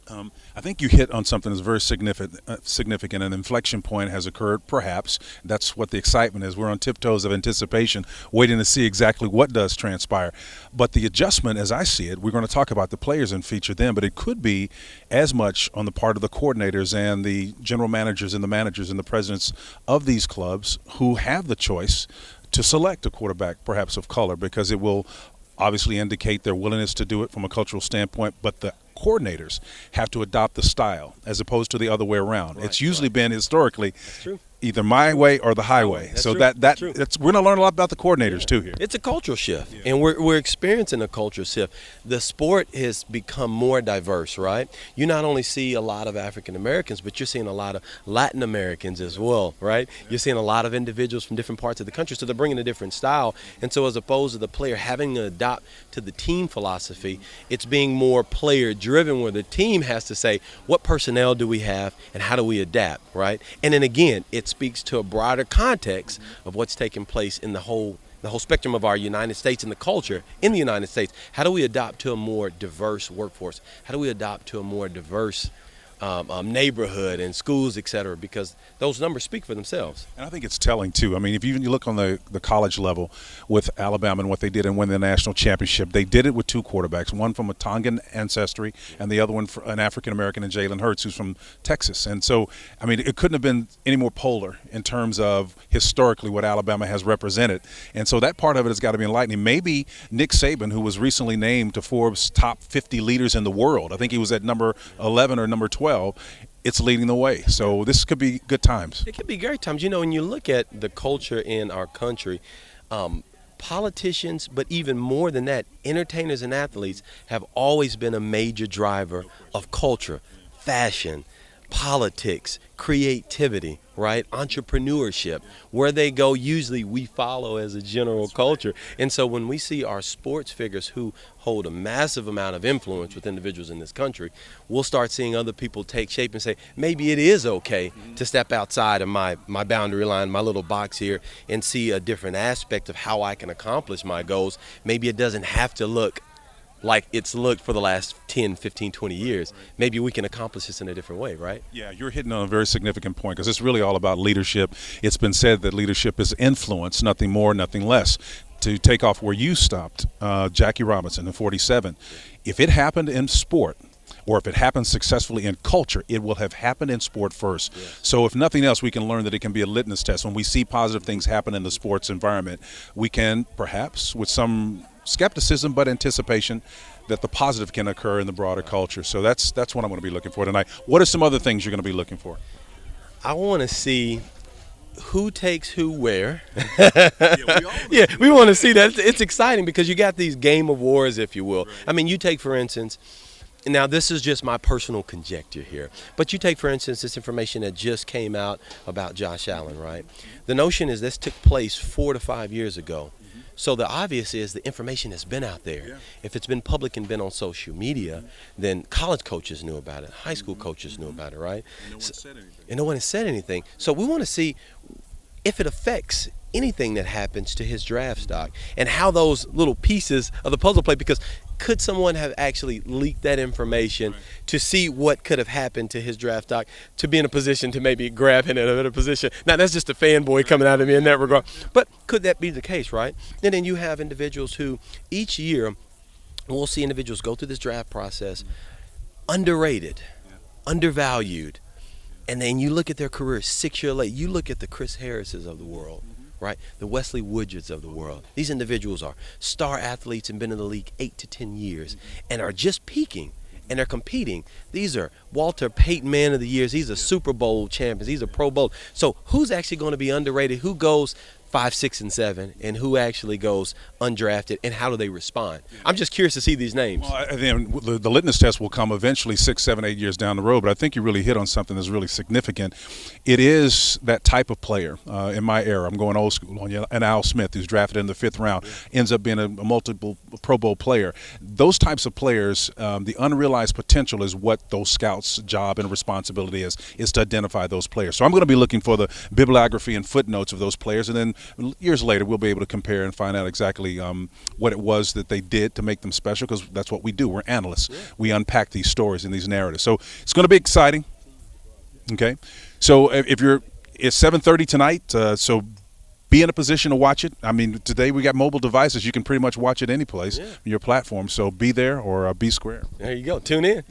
I think you hit on something that's very significant. An inflection point has occurred, perhaps. That's what the excitement is. We're on tiptoes of anticipation, waiting to see exactly what does transpire. But the adjustment, as I see it, we're going to talk about the players and feature them, but it could be as much on the part of the coordinators and the general managers and the managers and the presidents of these clubs who have the choice to select a quarterback, perhaps of color, because it will obviously indicate their willingness to do it from a cultural standpoint, but the coordinators have to adopt the style as opposed to the other way around. It's usually been historically either my way or the highway. That's so true. that's True. we're going to learn a lot about the coordinators too here. It's a cultural shift, and we're experiencing a cultural shift. The sport has become more diverse, right? You not only see a lot of African Americans, but you're seeing a lot of Latin Americans as well, right? You're seeing a lot of individuals from different parts of the country, so they're bringing a different style. And so as opposed to the player having to adopt to the team philosophy, it's being more player-driven, where the team has to say, what personnel do we have and how do we adapt, right? And then again, it speaks to a broader context of what's taking place in the whole spectrum of our United States and the culture in the United States. How do we adopt to a more diverse workforce? How do we adopt to a more diverse neighborhood and schools, et cetera, because those numbers speak for themselves. And I think it's telling, too. I mean, if you look on the college level with Alabama and what they did in winning the national championship, they did it with two quarterbacks, one from a Tongan ancestry and the other one an African-American, and Jalen Hurts, who's from Texas. And so, I mean, it couldn't have been any more polar in terms of historically what Alabama has represented. And so that part of it has got to be enlightening. Maybe Nick Saban, who was recently named to Forbes' top 50 leaders in the world, I think he was at number 11 or number 12, it's leading the way. So this could be good times. It could be great times. You know, when you look at the culture in our country, politicians, but even more than that, entertainers and athletes have always been a major driver of culture, fashion, politics, creativity, right? Entrepreneurship. Where they go, usually we follow as a general culture. And so when we see our sports figures who hold a massive amount of influence with individuals in this country, we'll start seeing other people take shape and say, maybe it is okay to step outside of my boundary line, my little box here, and see a different aspect of how I can accomplish my goals. Maybe it doesn't have to look like it's looked for the last 10, 15, 20 years. Maybe we can accomplish this in a different way, right? Yeah, you're hitting on a very significant point because it's really all about leadership. It's been said that leadership is influence, nothing more, nothing less. To take off where you stopped, Jackie Robinson in 47, if it happened in sport, or if it happens successfully in culture, it will have happened in sport first. Yes. So if nothing else, we can learn that it can be a litmus test. When we see positive things happen in the sports environment, we can perhaps, with some skepticism but anticipation, that the positive can occur in the broader culture. So that's what I'm going to be looking for tonight. What are some other things you're going to be looking for? I want to see who takes who where. Yeah, we want to see that. It's exciting because you got these game of wars, if you will. Right. I mean, you take, for instance, now this is just my personal conjecture here, but you take, for instance, this information that just came out about Josh Allen, right? The notion is this took place 4 to 5 years ago. So the obvious is the information has been out there. Yeah. If it's been public and been on social media, then college coaches knew about it, high school coaches knew about it, right? And no one has said anything. So we want to see if it affects anything that happens to his draft stock and how those little pieces of the puzzle play, because could someone have actually leaked that information to see what could have happened to his draft stock to be in a position to maybe grab him in a position? Now, that's just a fanboy coming out of me in that regard. But could that be the case, right? And then you have individuals who each year we'll see individuals go through this draft process underrated, undervalued, and then you look at their career 6 years late. You look at the Chris Harrises of the world. Right, the Wesley Woodards of the world. These individuals are star athletes and been in the league 8 to 10 years and are just peaking and they're competing. These are Walter Payton Man of the Years. These are Super Bowl champions. These are Pro Bowl. So who's actually going to be underrated? Who goes 5, 6, and 7, and who actually goes undrafted, and how do they respond? I'm just curious to see these names. Well, I think the litmus test will come eventually 6, 7, 8 years down the road, but I think you really hit on something that's really significant. It is that type of player. In my era, I'm going old school on you, and Al Smith, who's drafted in the 5th round, ends up being a multiple Pro Bowl player. Those types of players, the unrealized potential is what those scouts' job and responsibility is to identify those players. So I'm going to be looking for the bibliography and footnotes of those players, and then Years later, we'll be able to compare and find out exactly what it was that they did to make them special, because that's what we do. We're analysts. Yeah. We unpack these stories and these narratives. So it's going to be exciting. Okay, so if you're, it's 7:30 tonight. So be in a position to watch it. I mean, today we got mobile devices. You can pretty much watch it any place, your platform. So be there or be square. There you go. Tune in.